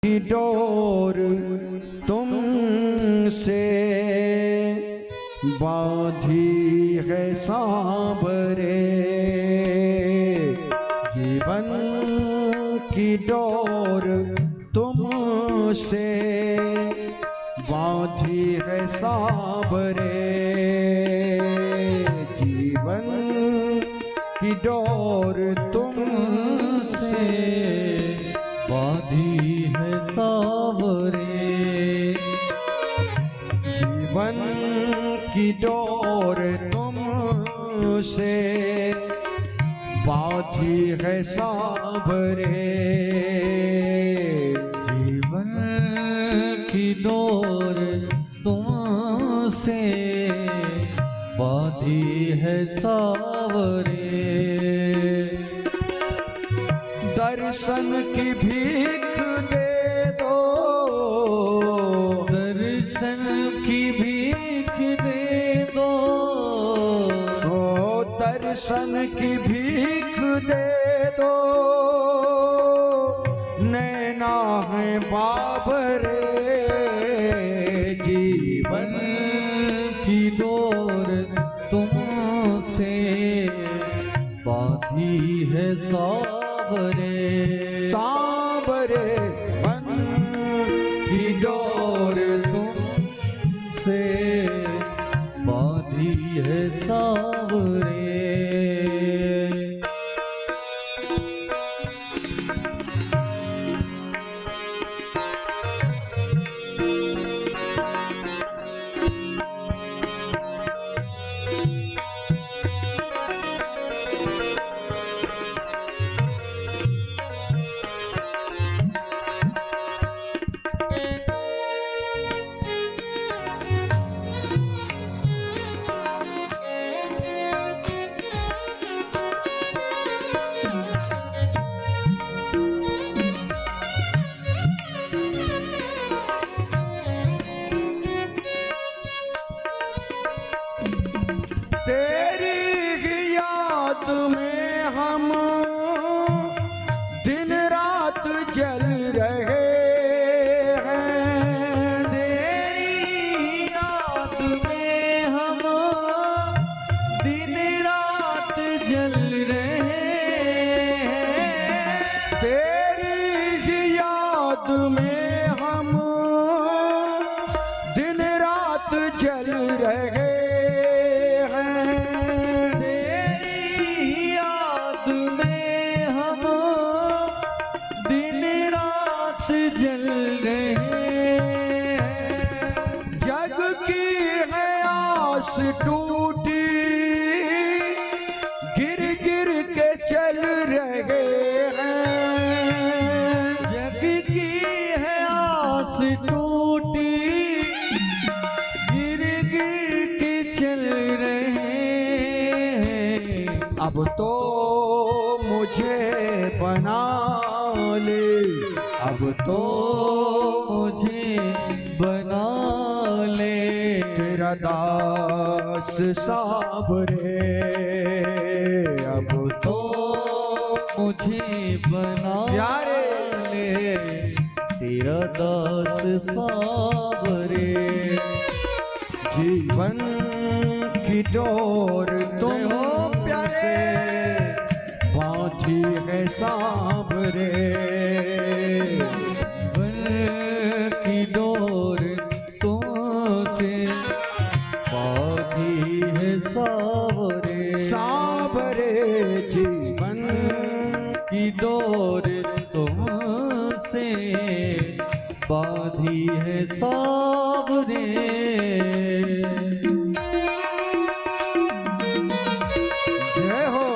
की डोर तुमसे बांधी है सांवरे, जीवन की डोर तुमसे बांधी है सांवरे, जीवन की डोर तुमसे बांधी है सांवरे, जीवन की डोर तुमसे बांधी है सांवरे, जीवन की डोर तुमसे बांधी है सांवरे। दर्शन की भीख दे दो, दर्शन की भीख दे दो, ओ दर्शन की भीख दे दो, नैना है बाबरे, जीवन की डोर तुमसे बांधी है सांवरे, सांवरे मन की डोर तुमसे बांधी है सांवरे। तेरी याद में हम दिन रात जल रहे हैं, तेरी याद में हम दिन रात जल रहे हैं, तेरी याद में हम दिन रात जल रहे हैं, जल रहे जग की है आस टूटी, गिर गिर के चल रहे हैं, जग की है आस टूटी, गिर गिर के चल रहे हैं। अब तो मुझे बना ले, अब तो मुझे बना ले, तेरा दास सांवरे, अब तो मुझे बना ले, तेरा दास सांवरे। जीवन की डोर तुम हो प्यारे बांधी है सांवरे, की डोर तुमसे बांधी है सांवरे, सांवरे जीवन की डोर तुमसे बांधी है सांवरे। जय हो।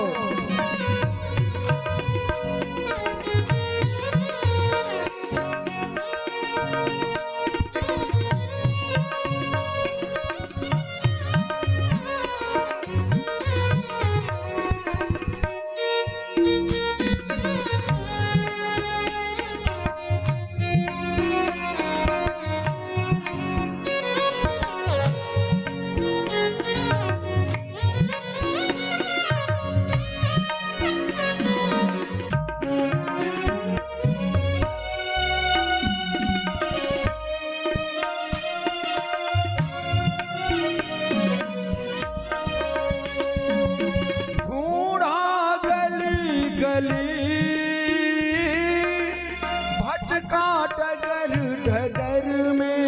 डगर डगर में,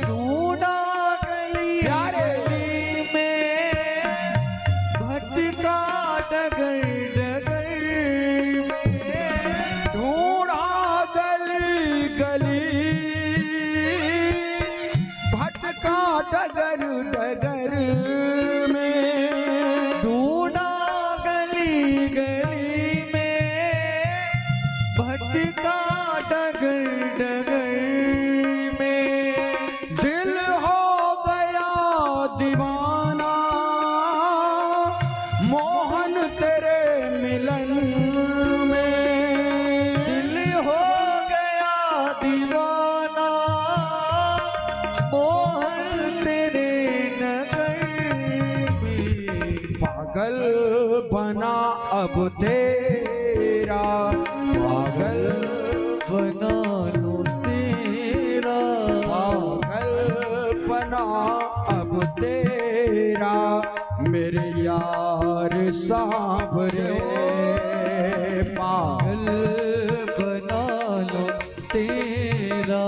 ढूंढा गली गली में, भटका डगर डगर में, ढूंढा गली गली, भटका डगर डगर में, ढूंढा गली गली में, भटका डगर डगर में, दिल हो गया दीवाना मोहन तेरे मिलन में, दिल हो गया दीवाना मोहन तेरे नगर में, पागल बना अब तेरा, पागल बना लो तेरा, पागल बना अब तेरा, मेरे यार सावरे, पागल बना लो तेरा,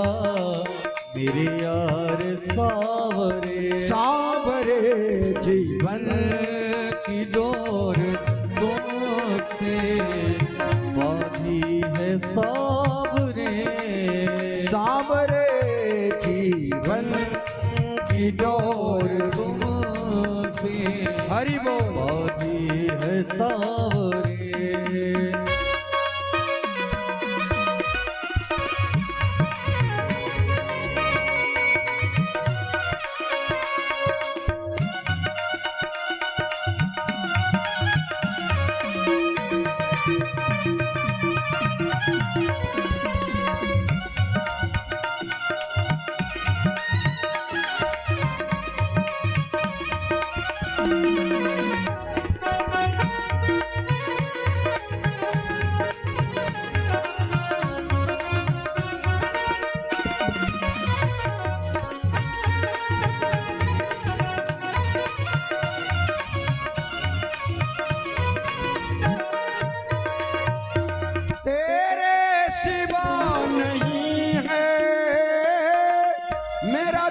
मेरे यार सावरे, सावरे जीवन की डोर तुमसे बांधी है सावरे, सावरे जीवन की डोर तुमसे हरि बोल। बांधी है सावरे।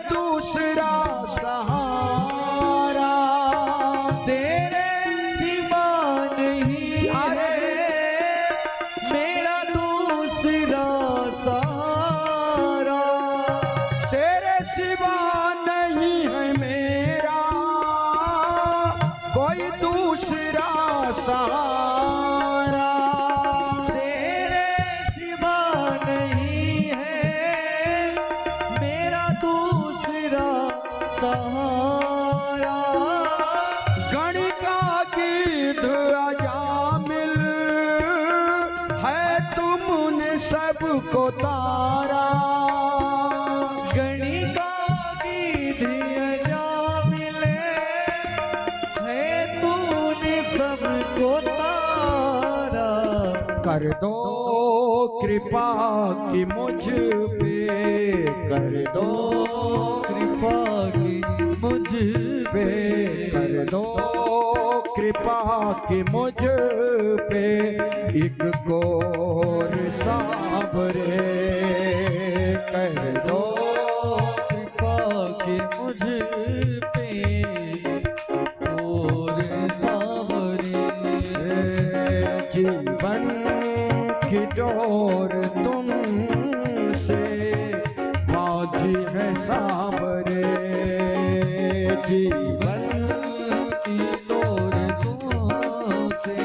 दूसरा सहारा तेरे सिवा नहीं है मेरा दूसरा सहारा, तेरे सिवा नहीं है मेरा कोई दूसरा सहारा, तेरे सिवा नहीं है मेरा दूसरा सहारा। गणिका गिद्ध अजामिल है तुमने सबको तारा, गणिका गिद्ध अजामिल है तूने सबको तारा, कर दो कृपा की मुझ पे, कर दो कृपा की मुझ पे, कर दो कृपा की मुझ पे, एक कोर साबरे कर दो कृपा की मुझ पे और सावरे, जीवन की डोर तुमसे बांधी है सावरे, जीवन की डोर तुमसे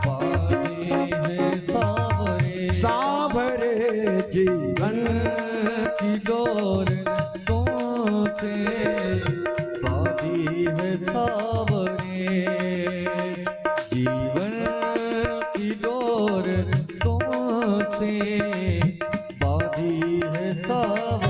बांधी है सावरे, सावरे जीवन की डोर तुमसे बांधी है सावरे, जीवन की डोर तुमसे बांधी है सावरे।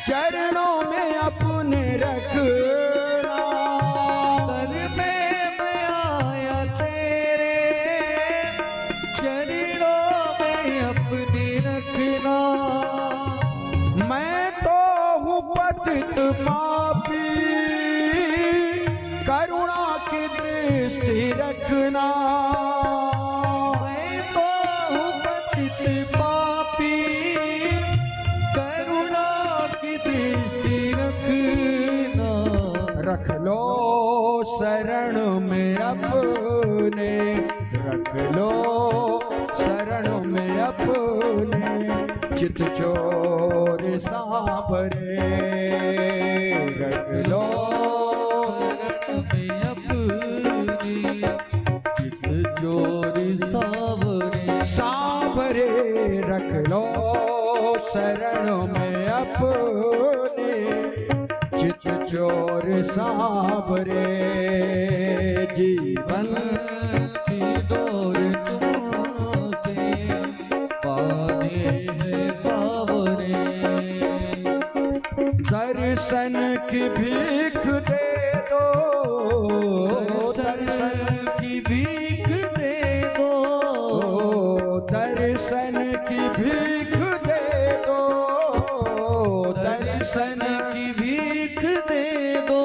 चरणों में अपने रखना। दर में मैं आया तेरे चरणों में अपने रखना। मैं तो हूँ पतित पापी, करुणा की दृष्टि रखना। मैं तो हूँ पतित पापी, करुणा की दृष्टि रखना। रख लो शरण में अपने, रख लो शरण में अपने, चित चोर साबरे। रख लो में अपनी चित चोर सावरे। साबरे, रख लो शरण में अपने, चित चोर साबरे। जीवन की डोर तुमसे बांधे है सावरे। दर्शन की भीख दे दो, दर्शन की भीख दे दो। दर्शन की भीख दे दो, दर्शन की भीख दे दो।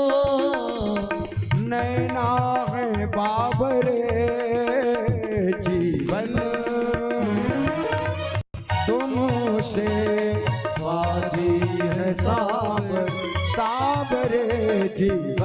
नैना है बाबरे। जीवन तुमसे बाजी है साबर, साबरे। जीवन